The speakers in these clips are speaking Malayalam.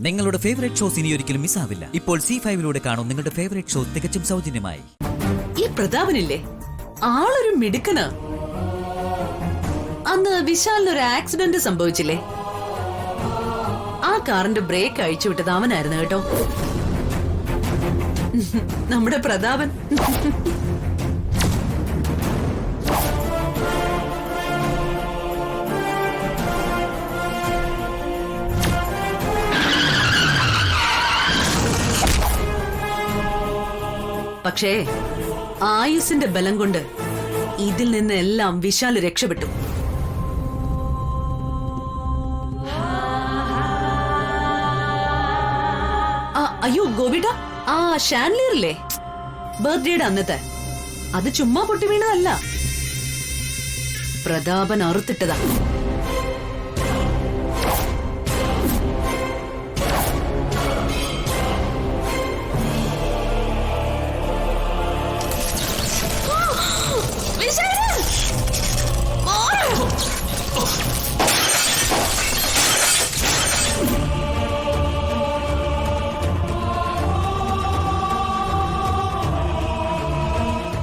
നിങ്ങളുടെ ഫേവറേറ്റ് ഷോസ് ഇനി ഒരിക്കലും മിസ്സാവില്ല. ഇപ്പോൾ C5 കാണും നിങ്ങളുടെ ഫേവറേറ്റ് ഷോ തികച്ചും സൗജന്യമായി. ഈ പ്രതാപനില്ലേ, ആളൊരു മിടുക്കനാ. അന്ന് വിശാലിനൊരു ആക്സിഡന്റ് സംഭവിച്ചില്ലേ, ആ കാറിന്റെ ബ്രേക്ക് അഴിച്ചുവിട്ടത് അവനായിരുന്നു കേട്ടോ, നമ്മുടെ പ്രതാപൻ. പക്ഷേ ആയുസിന്റെ ബലം കൊണ്ട് ഇതിൽ നിന്നെല്ലാം വിശാൽ രക്ഷപ്പെട്ടു. അയ്യോ ഗോപിട്ട, ആ ഷാൻലിയറില്ലേ, ബർത്ത്ഡേയുടെ അന്നത്തെ, അത് ചുമ്മാ പൊട്ടി വീണതല്ല, പ്രതാപൻ അറുത്തിട്ടതാ.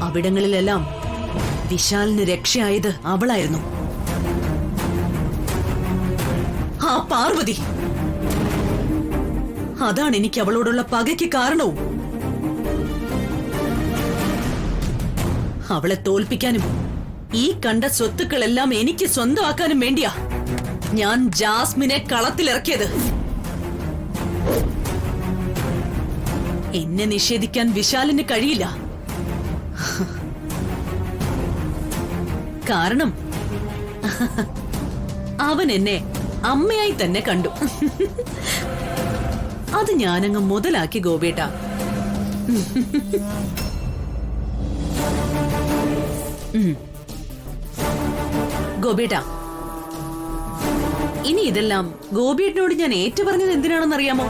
അവിടങ്ങളിലെല്ലാം വിശാലിന് രക്ഷയായത് അവളായിരുന്നു, ആ പാർവതി. അതാണ് എനിക്ക് അവളോടുള്ള പകയ്ക്ക് കാരണവും. അവളെ തോൽപ്പിക്കാനും ഈ കണ്ട സ്വത്തുക്കളെല്ലാം എനിക്ക് സ്വന്തമാക്കാനും വേണ്ടിയാ ഞാൻ ജാസ്മിനെ കളത്തിലിറക്കിയത്. എന്നെ നിഷേധിക്കാൻ വിശാലിന് കഴിയില്ല. കാരണം അവൻ എന്നെ അമ്മയായി തന്നെ കണ്ടു. അത് ഞാനങ്ങ് മുതലാക്കി ഗോപേട്ട. ഗോപേട്ട, ഇനി ഇതെല്ലാം ഗോപിയേട്ടനോട് ഞാൻ ഏറ്റുപറഞ്ഞത് എന്തിനാണെന്നറിയാമോ?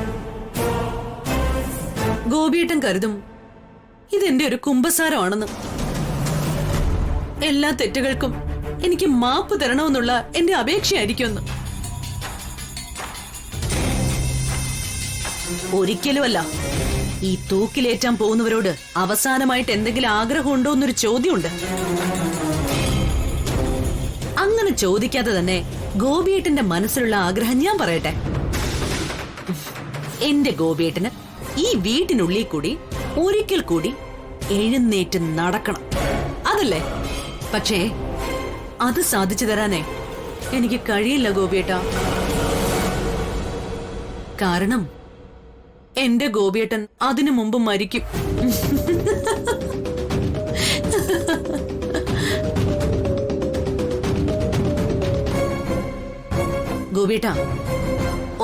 ഗോപിയേട്ടൻ കരുതും ഇതെന്റെ ഒരു കുമ്പസാരമാണെന്ന്. എല്ലാ തെറ്റുകൾക്കും എനിക്ക് മാപ്പ് തരണമെന്നുള്ള എന്റെ അപേക്ഷയായിരിക്കുമെന്ന്. ഒരിക്കലുമല്ല. ഈ തൂക്കിലേറ്റാൻ പോകുന്നവരോട് അവസാനമായിട്ട് എന്തെങ്കിലും ആഗ്രഹമുണ്ടോ എന്നൊരു ചോദ്യമുണ്ട്. അങ്ങനെ ചോദിക്കാതെ തന്നെ ഗോപിയേട്ടന്റെ മനസ്സിലുള്ള ആഗ്രഹം ഞാൻ പറയട്ടെ. എന്റെ ഗോപിയേട്ടന് ഈ വീട്ടിനുള്ളിൽ കൂടി ഒരിക്കൽ കൂടി എഴുന്നേറ്റ് നടക്കണം, അതല്ലേ? പക്ഷേ അത് സാധിച്ചു തരാനേ എനിക്ക് കഴിയില്ല ഗോപിയേട്ട. കാരണം എന്റെ ഗോപിയേട്ടൻ അതിനു മുമ്പ് മരിക്കും. ഗോപിയേട്ട,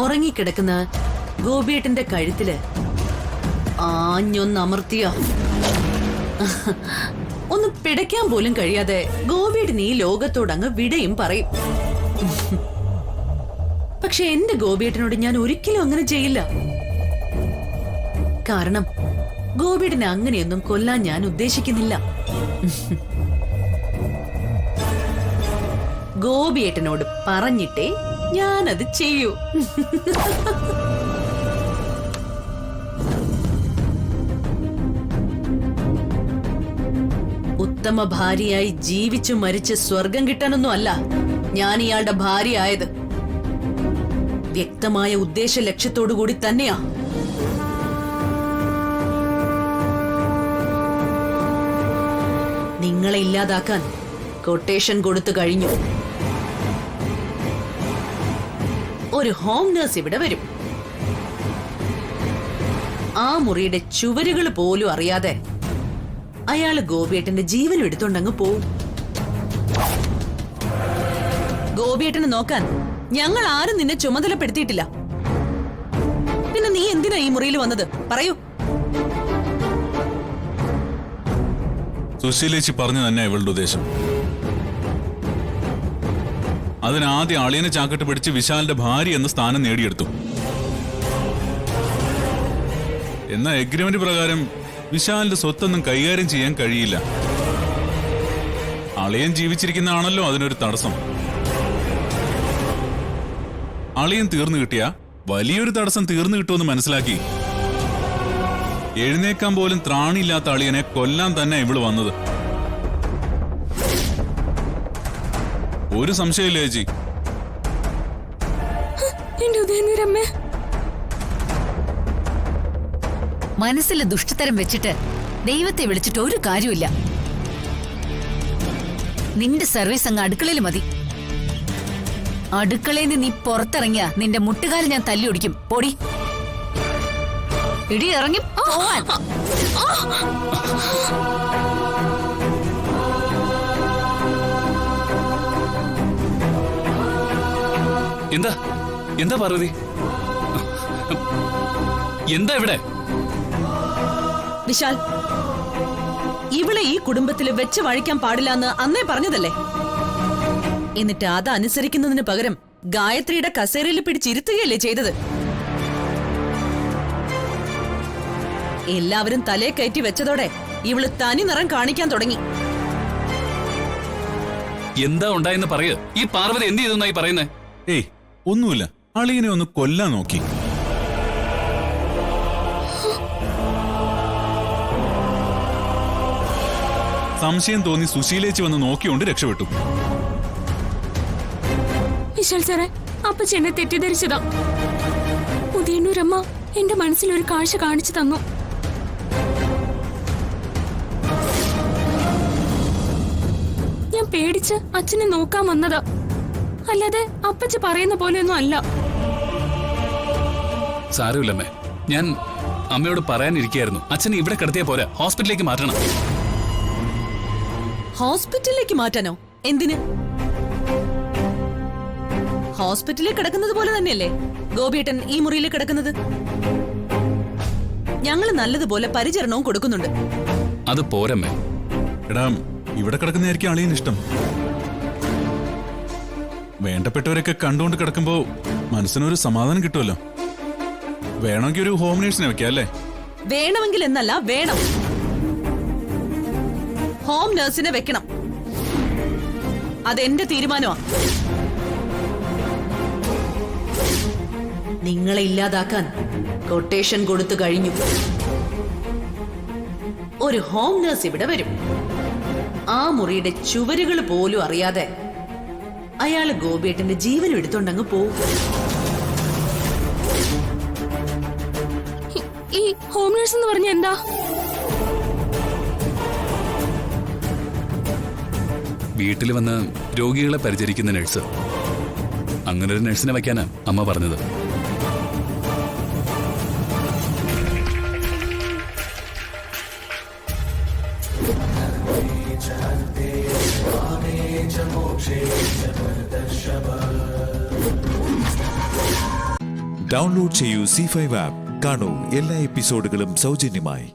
ഉറങ്ങിക്കിടക്കുന്ന ഗോപിയേട്ടന്റെ കഴുത്തില് ആഞ്ഞൊന്നമർത്തിയ ഒന്ന് പിടയ്ക്കാൻ പോലും കഴിയാതെ ഗോപിയേട്ടൻ ഈ ലോകത്തോടങ്ങ് വിടയും പറയും. പക്ഷെ എന്റെ ഗോപിയേട്ടനോട് ഞാൻ ഒരിക്കലും അങ്ങനെ ചെയ്യില്ല. കാരണം ഗോപിയേട്ടനെ അങ്ങനെയൊന്നും കൊല്ലാൻ ഞാൻ ഉദ്ദേശിക്കുന്നില്ല. ഗോപിയേട്ടനോട് പറഞ്ഞിട്ടേ ഞാനത് ചെയ്യൂ. ഉത്തമ ഭാര്യയായി ജീവിച്ചു മരിച്ച് സ്വർഗം കിട്ടാനൊന്നും അല്ല ഞാൻ ഇയാളുടെ ഭാര്യയായത്. വ്യക്തമായ ഉദ്ദേശ ലക്ഷ്യത്തോടു കൂടി തന്നെയാ. നിങ്ങളെ ഇല്ലാതാക്കാൻ കൊട്ടേഷൻ കൊടുത്തു കഴിഞ്ഞു. ഒരു ഹോം നഴ്സ് ഇവിടെ വരും. ആ മുറിയുടെ ചുവരുകൾ പോലും അറിയാതെ അയാള് ഗോപിയേട്ടന്റെ ജീവൻ എടുത്തോണ്ടങ്ങ് പോവും. ഗോപിയേട്ടനെ നോക്കാൻ ഞങ്ങൾ ആരും നിന്നെ ചുമതലപ്പെടുത്തിയിട്ടില്ല. പിന്നെ നീ എന്തിനാ ഈ മുറിയിൽ വന്നത് പറയൂ. സുശീലേച്ചി പറഞ്ഞു തന്നെ ഇവളുടെ ഉദ്ദേശം. അതിനാദ്യം അളിയനെ ചാക്കിട്ട് പിടിച്ച് വിശാലിന്റെ ഭാര്യ എന്ന സ്ഥാനം നേടിയെടുത്തു. എന്നാൽ എഗ്രിമെന്റ് പ്രകാരം വിശാലിന്റെ സ്വത്തൊന്നും കൈകാര്യം ചെയ്യാൻ കഴിയില്ല. അളിയൻ ജീവിച്ചിരിക്കുന്നതാണല്ലോ അതിനൊരു തടസ്സം. അളിയൻ തീർന്നു കിട്ടിയ വലിയൊരു തടസ്സം തീർന്നു കിട്ടുമെന്ന് മനസ്സിലാക്കി എഴുന്നേക്കാൻ പോലും ത്രാണിയില്ലാത്ത അളിയനെ കൊല്ലാൻ തന്നെ ഇവള് വന്നത്. ഒരു സംശയമില്ല ചേച്ചി. മനസ്സിലെ ദുഷ്ടത്തരം വെച്ചിട്ട് ദൈവത്തെ വിളിച്ചിട്ട് ഒരു കാര്യമില്ല. നിന്റെ സർവീസ് അങ്ങ് അടുക്കളയിൽ മതി. അടുക്കളയിൽ നിന്ന് നീ പുറത്തിറങ്ങിയ നിന്റെ മുട്ടുകാല് ഞാൻ തല്ലിയൊടിക്കും. പൊടി ഇടി ഇറങ്ങി പോവാൻ. എന്താ എന്താ പാർവതി? എന്താ ഇവിടെ? വിശാൽ, ഇവളെ ഈ കുടുംബത്തിൽ വെച്ച് വഴിക്കാൻ പാടില്ലെന്ന് അന്നേ പറഞ്ഞതല്ലേ? എന്നിട്ട് അത് അനുസരിക്കുന്നതിന് പകരം ഗായത്രിയുടെ കസേരയിൽ പിടിച്ചിരുത്തുകയല്ലേ ചെയ്തത്? എല്ലാവരും തലേ കയറ്റി വെച്ചതോടെ ഇവള് തനി നിറം കാണിക്കാൻ തുടങ്ങി. എന്താ ഉണ്ടായെന്ന് പറയ്. ഈ പാർവതി എന്ത് ചെയ്തെന്നായി പറയുന്നേ? ഏയ് ഒന്നുമില്ല, അളിയനെ ഒന്ന് കൊല്ലാൻ നോക്കി. സംശയം തോന്നി സുശീലേച്ചി വന്ന് നോക്കിയോണ്ട് രക്ഷപ്പെട്ടു. വിശാൽ സാറേ, അപ്പച്ചി എന്നെ തെറ്റിദ്ധരിച്ചതാ. ഉദയന്നൂരമ്മ എന്റെ മനസ്സിലൊരു കാഴ്ച കാണിച്ചു തന്നു. ഞാൻ പേടിച്ച് അച്ഛനെ നോക്കാൻ വന്നതാ, അല്ലാതെ അപ്പച്ചി പറയുന്ന പോലെയൊന്നും അല്ല. സാരമില്ലമ്മേ, ഞാൻ അമ്മയോട് പറയാനിരിക്കായിരുന്നു. അച്ഛനെ ഇവിടെ കിടത്തിയാ പോരാ, ഹോസ്പിറ്റലിലേക്ക് മാറ്റണം. ഹോസ്പിറ്റലിലേക്ക് മാറ്റാനോ? എന്തിന്? ഹോസ്പിറ്റലിൽ കിടക്കുന്നത് പോലെ തന്നെയല്ലേ ഗോപിയേട്ടൻ ഈ മുറിയിൽ കിടക്കുന്നത്. ഞങ്ങള് നല്ലതുപോലെ പരിചരണവും കൊടുക്കുന്നുണ്ട്. അത് പോരമ്മേ. എടാ, ഇവിടെ കിടക്കുന്നതായിരിക്കും അളിയന് ഇഷ്ടം. വേണ്ടപ്പെട്ടവരൊക്കെ കണ്ടുകൊണ്ട് കിടക്കുമ്പോ മനസ്സിനൊരു സമാധാനം കിട്ടുമല്ലോ. വേണമെങ്കിൽ ഒരു ഹോം നേഴ്സിനെ വെക്കാം അല്ലേ? വേണമെങ്കിൽ എന്നല്ല, വേണം. ഹോം നഴ്സിനെ വെക്കണം. അതെന്റെ തീരുമാനമാണ്. നിങ്ങളെ ഇല്ലാതാക്കാൻ കൊട്ടേഷൻ കൊടുത്തു കഴിഞ്ഞു. ഒരു ഹോം നഴ്സ് ഇവിടെ വരും. ആ മുറിയുടെ ചുവരുകൾ പോലും അറിയാതെ അയാള് ഗോപിയേട്ടന്റെ ജീവൻ എടുത്തോണ്ടങ്ങ് പോവും. ഈ ഹോം നേഴ്സ് എന്ന് പറഞ്ഞ എന്താ? വീട്ടിൽ വന്ന് രോഗികളെ പരിചരിക്കുന്ന നഴ്സ്. അങ്ങനെ ഒരു നഴ്സിനെ വയ്ക്കാനാ അമ്മ പറഞ്ഞത്. ഡൗൺലോഡ് ചെയ്യൂ C5 ആപ്പ്. കാണൂ എല്ലാ എപ്പിസോഡുകളും സൗജന്യമായി.